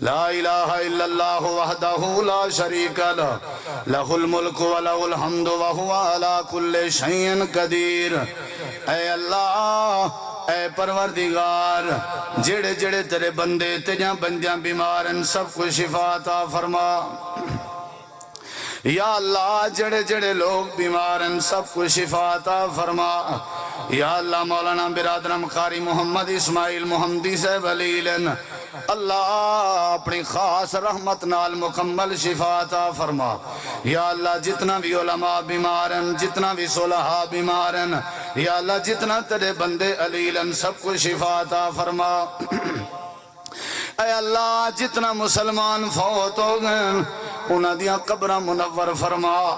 لا الہ الا اللہ وحدہ لا شریک لہ لہ الملک ولہ الحمد وہو علی کل شیء قدیر۔ اے اللہ، اے پروردگار، جڑے جڑے تیرے بندے تیریاں بندیاں بیمارن سب کو شفا عطا فرما۔ یا اللہ، جڑے جڑے لوگ بیمارن سب کو شفا عطا فرما۔ یا اللہ، مولانا برادرم قاری محمد اسماعیل محمدی سے ولیلن، اللہ اپنی خاص رحمت نال مکمل شفا عطا فرما۔ یا اللہ، جتنا بھی علماء بیمارن، جتنا بھی صلحاء بیمارن، یا اللہ جتنا تیرے بندے علیلن سب کو شفا عطا فرما۔ اے اللہ، جتنا مسلمان فوت ہو گئے انہاں دیاں قبرہ منور فرما۔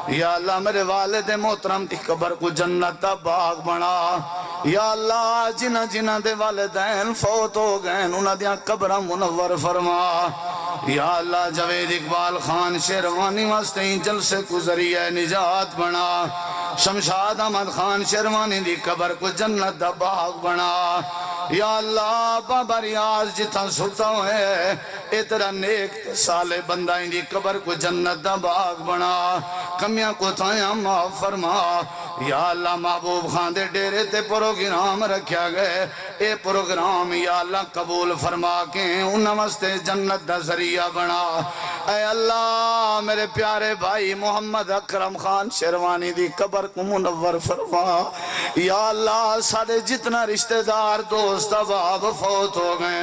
یا اللہ، میرے والد محترم دی قبر کو جنت دا باغ بنا۔ یا اللہ، جنہ جنہ دے والدین فوت ہو گئے انہاں دیاں قبرہ منور فرما۔ یا اللہ، جاوید اقبال خان شیروانی واسطے جلسے کو ذریعہ نجات بنا۔ شمشاد احمد خان شیروانی دی قبر کو جنت دا باغ بنا۔ یا اللہ، بابا ریاض جتنا ستا ہوئے اتنا نیک سالے بندہ دی قبر کو جنت دا باغ بنا۔ کمیاں کو تائیاں معاف فرما۔ یا اللہ، محبوب خان دے ڈیرے تے پروگرام رکھیا گئے، اے پروگرام یا اللہ قبول فرما کے انہاں واسطے جنت دا ذریعہ بنا۔ اے اللہ، میرے پیارے بھائی محمد اکرم خان شیروانی دی قبر کو منور فرما۔ یا اللہ، سارے جتنا رشتہ دار دوست احباب فوت ہو گئے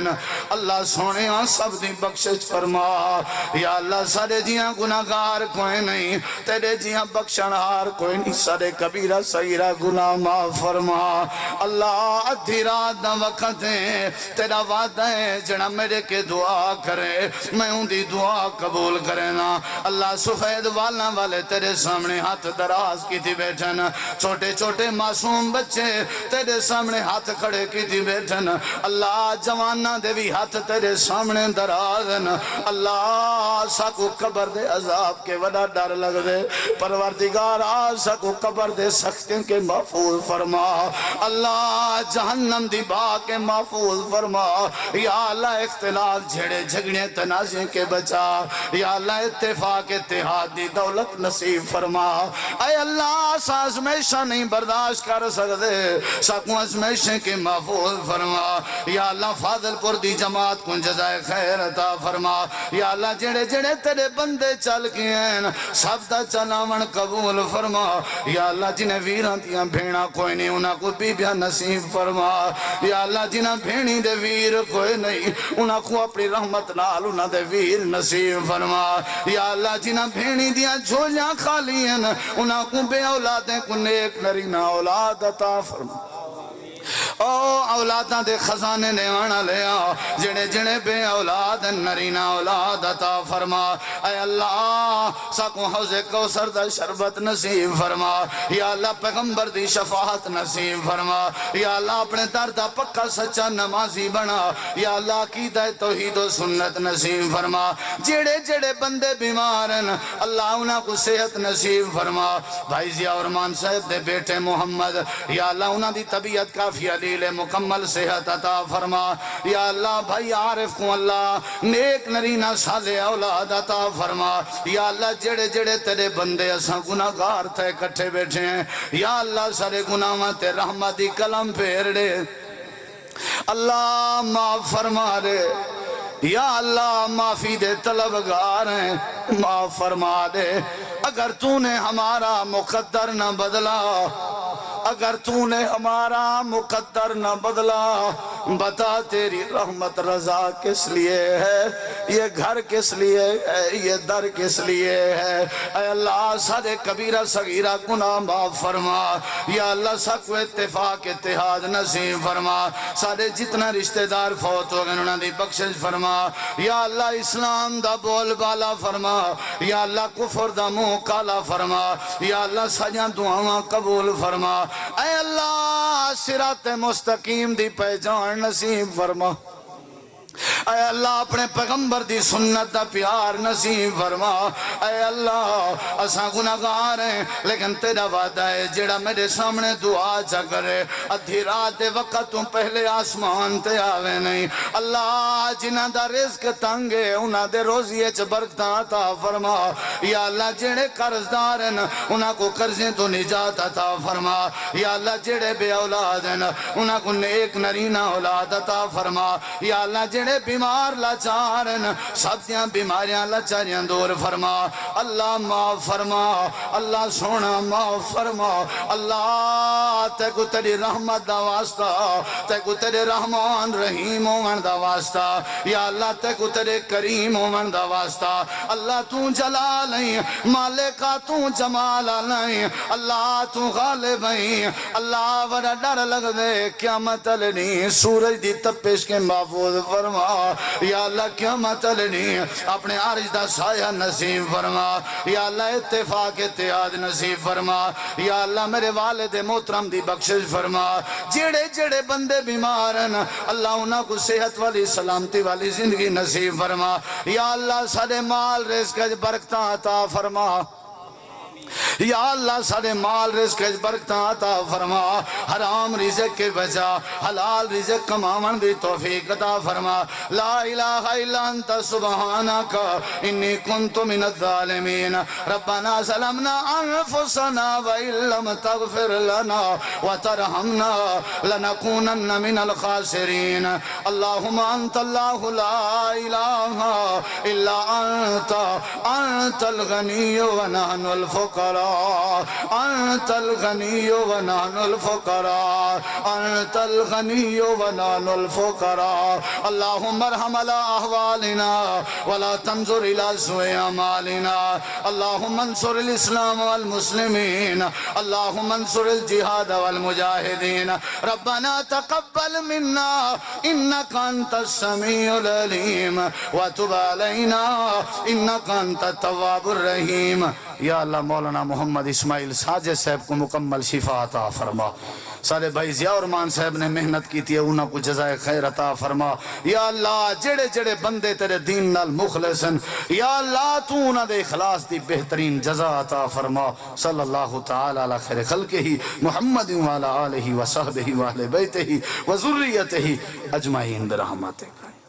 اللہ سونے سب دی بخشش فرما۔ یا اللہ، سارے جیاں گناہگار کوئی نہیں، تیرے جیاں بخشنہار کوئی نہیں، سارے کبیرہ صغیرہ گناہ معاف فرما۔ اللہ، ادھی رات دا وقت ہے، تیرا وعدہ ہے جڑا میرے کے دعا کرے میں ان دی دعا قبول کرنا۔ اللہ، سفید والا والے تیرے سامنے ہاتھ دراز کی تھی بیٹھن، چھوٹے چھوٹے معصوم بچے تیرے سامنے ہاتھ کھڑے کی تھی بیٹھن۔ اللہ، جوانہ دے بھی ہاتھ تیرے سامنے درازن۔ اللہ، ساکو قبر دے عذاب کے وڈا ڈر لگ دے، پروردگار ساکو قبر دے سختے کے محفوظ فرما۔ اللہ، جہنم دی باغ کے محفوظ فرما۔ یا اللہ، اختلاف جھڑے جھگڑے تنازع کے بچا۔ یا اللہ، اتفاق اتحاد دی دولت نصیب فرما۔ اے اللہ، ساز میشہ نہیں برداشت کر سکتے، ساکو ازمیشہ کے محفوظ فرما۔ یا اللہ، فاضل پور دی جماعت کو جزائے خیر عطا فرما۔ یا اللہ، جڑے جڑے تیرے بندے چل کے ہیں سب دا چلاون قبول فرما۔ یا اللہ، جنہیں ویران دیاں بھیڑا کوئی نہیں انہاں کو بی بیاں نصیب فرما۔ یا اللہ، جنہیں بھیڑی دے ویر کوئی نہیں انہاں کو اپنی رحمت نال انہاں دے ویر نصیب فرما۔ یا اللہ، جنہیں بھیڑی دیاں جھولیاں خالی ہیں انہاں کو بے اولادیں کو نیک نرینہ اولاد عطا فرما۔ او اولاداں دے خزانے نیوانا لیا، جڑے جڑے بے اولاد نرینہ اولاد عطا فرما۔ اے اللہ، ساکو حوض کوثر دا شربت نصیب فرما۔ یا اللہ، پیغمبر دی شفاعت نصیب فرما۔ یا اللہ، اپنے دردہ پکا سچا نمازی بنا۔ یا اللہ، عقیدہ توحید و سنت نصیب فرما۔ جڑے جڑے بندے بیمارن اللہ انہاں کو صحت نصیب فرما۔ بھائی ضیاء الرحمان صاحب دے بیٹے محمد، یا اللہ انہاں دی طبیعت کافی علیل مکمل صحت عطا فرما۔ یا اللہ، بھائی عارف کو اللہ نیک نرینہ صالح اولاد عطا فرما۔ یا اللہ، جڑے جڑے تیرے بندے اساں گناہگار تھے کٹھے بیٹھے ہیں، یا اللہ سارے گناہاں تے رحمت دی کلم پھیر دے، اللہ معاف فرما دے۔ یا اللہ، معافی دے طلبگار ہیں، معاف فرما دے۔ اگر تو نے ہمارا مقدر نہ بدلا، اگر تو نے ہمارا مقدر نہ بدلا، بتا تیری رحمت رضا کس لیے ہے، یہ گھر کس لیے ہے، یہ در کس لیے ہے۔ اے اللہ، سارے کبیرہ صغیرہ گناہ معاف فرما۔ یا اللہ، سب اتفاق اتحاد نصیب فرما۔ سارے جتنا رشتہ دار فوت ہو گئے انہوں نے بخشش فرما۔ یا اللہ، اسلام دا بول بالا فرما۔ یا اللہ، کفر دا منہ کالا فرما۔ یا اللہ، سجاں دعاواں قبول فرما۔ اے اللہ، صراط مستقیم دی پہچان نصیب فرما۔ اے اللہ اپنے پیغمبر دی سنت دا پیار نصیب فرما اے اللہ اساں گناہگار ہیں لیکن تیرا وعدہ ہے جڑا میرے سامنے دعا چا کرے ادھی رات دے وقت تو پہلے آسمان تے آوے نہیں اللہ جنہ دا رزق تنگے انہ دے روزی اچ برکتاں عطا فرما یا اللہ جڑے قرضدار ہیں انہ کو قرضیں تو نجات عطا فرما یا اللہ جڑے بے اولاد ہیں انہ کو نیک نرینہ اولاد عطا فرما یا اللہ جڑے بیمار لاچار ہیں سب دیاں بیماریاں لاچاریاں دور فرما اللہ معاف فرما اللہ سونا معاف فرما اللہ تے کو تیری رحمت دا واسطہ تے کو تیرے رحمان رحیم ہون دا واسطہ یا اللہ تے کو تیرے کریم ہون دا واسطہ اللہ تو جلال ہیں مالکہ تو جمال نہیں اللہ تو غالب ہیں اللہ ورہ ڈر لگ دے قیامت لنی سورج دی تپش کے محفوظ فرما یا اللہ قیامت لنی اپنے عرش دا سایہ نصیب فرما یا اللہ اتفاق اتحاد نصیب فرما یا اللہ میرے والد محترم دی بخشش فرما جڑے جڑے بندے بیمار ہیں اللہ انہاں کو صحت والی سلامتی والی زندگی نصیب فرما یا اللہ سارے مال رزق برکتاں عطا فرما یا اللہ سارے مال رزق برکتاں عطا فرما حرام رزق کے بچا حلال رزق کماون دی توفیق عطا فرما لا الہ الا انت سبحانک انی کنت من الظالمین ربنا ظلمنا انفسنا وان لم تغفر لنا وترحمنا لنکونن من الخاسرین اللہم انت اللہ لا الہ الا انت الغنی ونحن الفقراء انت الغنی ونحن الفقراء انت الغنی ونحن الفقراء اللہم ارحم على احوالنا ولا تنظر الى سوء اعمالنا اللہم انصر الاسلام والمسلمین اللہم انصر الجہاد والمجاہدین ربنا تقبل منا انک انت السمیع العلیم وتب علینا انک انت التواب الرحیم یا اللہ مولانا محمد اسماعیل ساجد صاحب کو مکمل شفا عطا فرما سارے بھائی ضیاء الرحمان صاحب نے محنت کی تھی انہوں کو جزائے خیر عطا فرما یا اللہ جڑے جڑے بندے تیرے دین نال مخلص ہیں یا اللہ تو انہوں دے اخلاص دی بہترین جزا عطا فرما صلی اللہ تعالی علی خیر خلقہ محمد وعلی آلہ وصحبہ وآلہ بیتہ وذریتہ اجمعین برحمتک